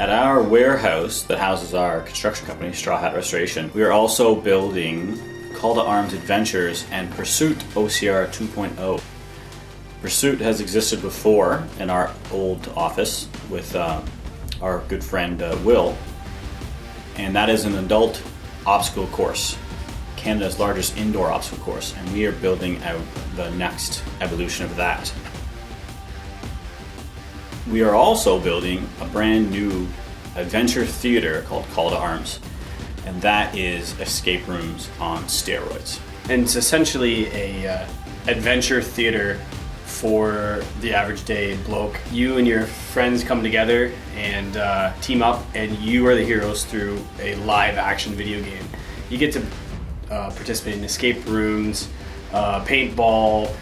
At our warehouse that houses our construction company, Strawhat Restoration, we are also building Call to Arms Adventures and Pursuit OCR 2.0. Pursuit has existed before in our old office with our good friend Will, and that is an adult obstacle course, Canada's largest indoor obstacle course, and we are building out the next evolution of that. We are also building a brand new adventure theater called Call to Arms, and that is escape rooms on steroids. And it's essentially a adventure theater for the average day bloke. You and your friends come together and team up, and you are the heroes through a live action video game. You get to participate in escape rooms, paintball,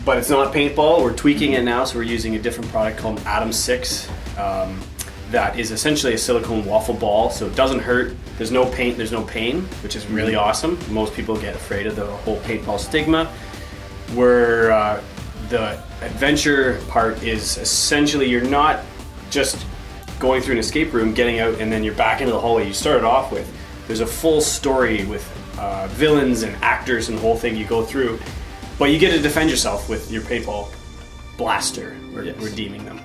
but it's not paintball. We're tweaking it now, so we're using a different product called Atom 6 that is essentially a silicone waffle ball, so it doesn't hurt. There's no paint, there's no pain, which is really awesome. Most people get afraid of the whole paintball stigma. Where the adventure part is essentially you're not just going through an escape room, getting out, and then you're back into the hallway you started off with. There's a full story with villains and actors and the whole thing you go through. But you get to defend yourself with your paintball blaster. We're deeming them.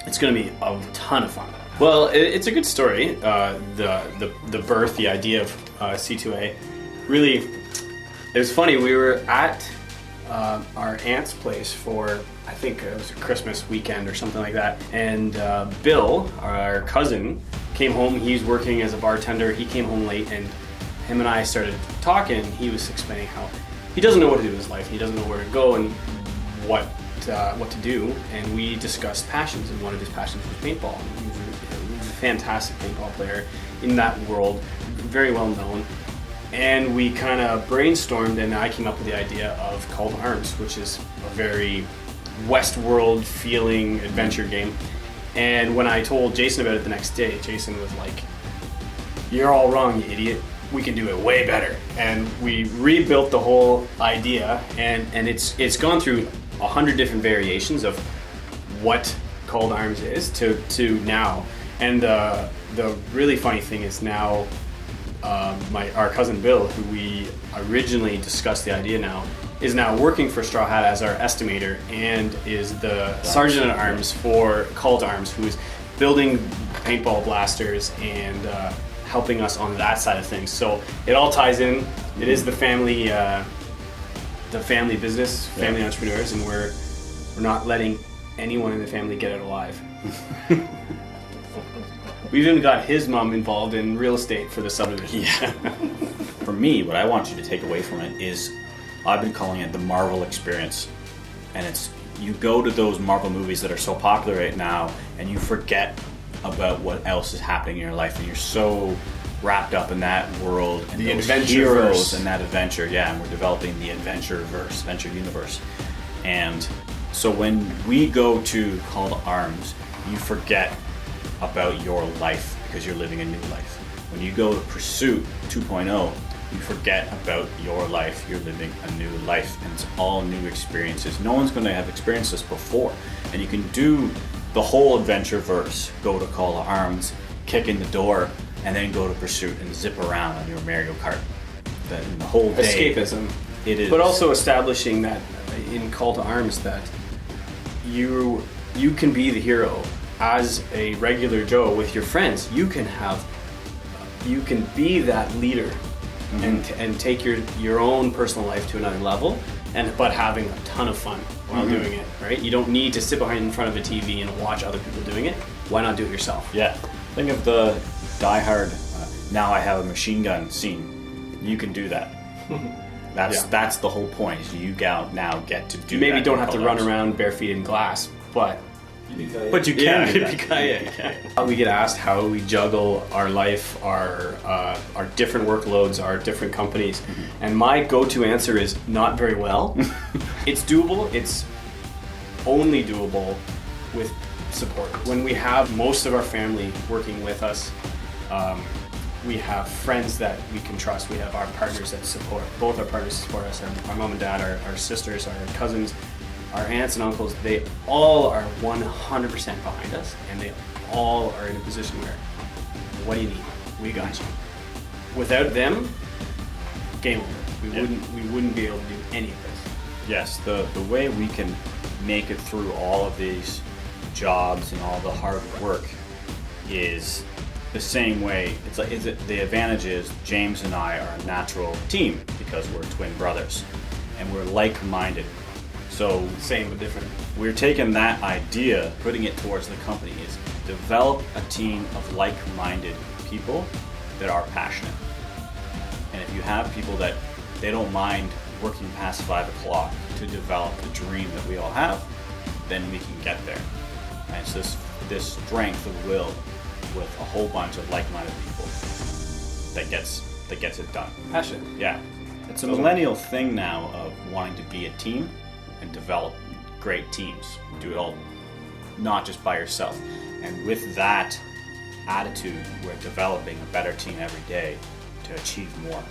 It's going to be a ton of fun. Well, it's a good story. The birth, the idea of C2A, really, it was funny. We were at our aunt's place for, I think it was a Christmas weekend or something like that. And Bill, our cousin, came home. He's working as a bartender. He came home late, and him and I started talking. He was explaining how he doesn't know what to do with his life. He doesn't know where to go and what to do. And we discussed passions, and one of his passions was paintball. He was a fantastic paintball player in that world, very well known. And we kind of brainstormed, and I came up with the idea of Call to Arms, which is a very Westworld feeling adventure game. And when I told Jason about it the next day, Jason was like, "You're all wrong, you idiot. We can do it way better." And we rebuilt the whole idea, and it's gone through 100 different variations of what Call to Arms is to now. And the really funny thing is now our cousin Bill, who we originally discussed the idea now, is now working for Strawhat as our estimator and is the sergeant at arms for Call to Arms, who's building paintball blasters and helping us on that side of things. So it all ties in. It is the family business, family entrepreneurs, and we're not letting anyone in the family get out alive. We've even got his mom involved in real estate for the subdivision. Yeah. For me, what I want you to take away from it is, I've been calling it the Marvel experience. And it's, you go to those Marvel movies that are so popular right now, and you forget about what else is happening in your life, and you're so wrapped up in that world and the those adventure heroes verse. and that adventure. Yeah, and we're developing the adventure universe. And so when we go to Call to Arms, you forget about your life because you're living a new life. When you go to Pursuit 2.0, you forget about your life. You're living a new life, and it's all new experiences. No one's going to have experienced this before, and you can do the whole adventure verse. Go to Call to Arms, kick in the door, and then go to Pursuit and zip around on your Mario Kart. The whole day. Escapism. It is. But also establishing that in Call to Arms that you can be the hero as a regular Joe with your friends. You can be that leader and take your own personal life to another level, but having a ton of fun while doing it, right? You don't need to sit behind in front of a TV and watch other people doing it. Why not do it yourself? Yeah. Think of the Die Hard, now I have a machine gun scene. You can do that. That's the whole point, is you now get to do that. Maybe don't have to run around bare feet in glass, but you can. We get asked how we juggle our life, our different workloads, our different companies, and my go-to answer is not very well. It's doable. It's only doable with support. When we have most of our family working with us, we have friends that we can trust. We have our partners that support. Both our partners support us. Our mom and dad, our sisters, our cousins, our aunts and uncles. They all are 100% behind us, and they all are in a position where, what do you need? We got you. Without them, game over. We wouldn't be able to do any of this. Yes, the way we can make it through all of these jobs and all the hard work is the same way. The advantage is James and I are a natural team because we're twin brothers and we're like-minded. So Same but different. we're taking that idea, putting it towards the company, is develop a team of like-minded people that are passionate. And if you have people that they don't mind working past 5 o'clock to develop the dream that we all have, then we can get there. And it's this strength of will with a whole bunch of like-minded people that gets it done. Passion. Yeah. It's a millennial thing now of wanting to be a team and develop great teams. Do it all, not just by yourself. And with that attitude, we're developing a better team every day to achieve more.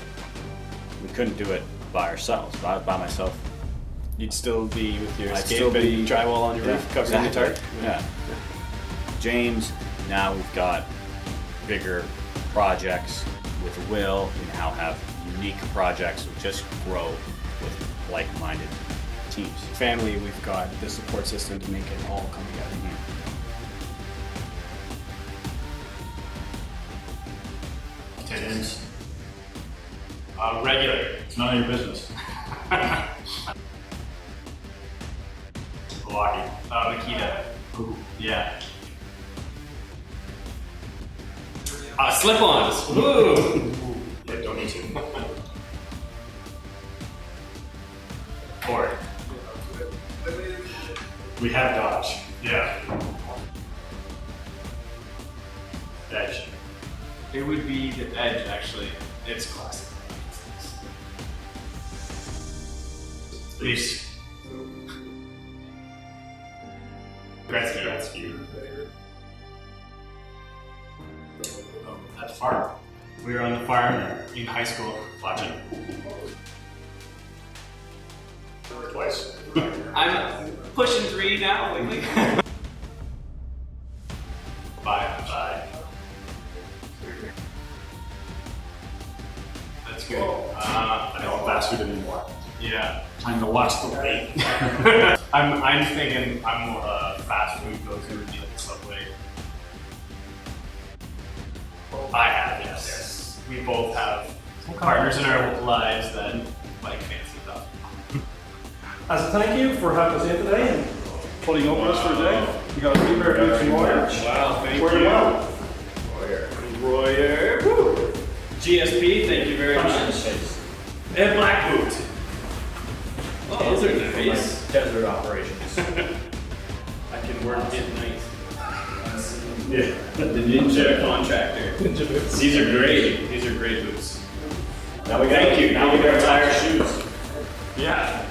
We couldn't do it by ourselves. By myself, You'd still be with your I'd escape still be- and drywall on your roof, covered in the tarp. Yeah. James, now we've got bigger projects with Will. We now have unique projects. We just grow with like-minded teams. Family, we've got the support system to make it all come together. Attendance. Regular. It's none of your business. Milwaukee. Makita. Ooh. Yeah. Slip-ons. Woo! Yeah, don't need to. Ford. We have Dodge. Yeah. Edge. It would be the Edge, actually. It's classic. Leafs. Gretzky. At the farm. We were on the farm in high school watching. Twice. I'm pushing 3 now. Five. That's good. I don't fast food anymore. Yeah. Time to watch the weight. I'm thinking I'm more fast food go-to would be like Subway. I have, yes. We both have partners in our lives that like fancy stuff. As a thank you for having us in today and putting up with us for a day, we got a free pair of boots from Royer. Wow, thank Where you. well. Royer. Woo. GSP, thank you very much. And Black Boot. Oh, those are nice. Desert operations. I can work at night. Yeah. The Ninja Contractor. These are great. These are great boots. Now we got Thank you. Now we got to tie our shoes. Yeah.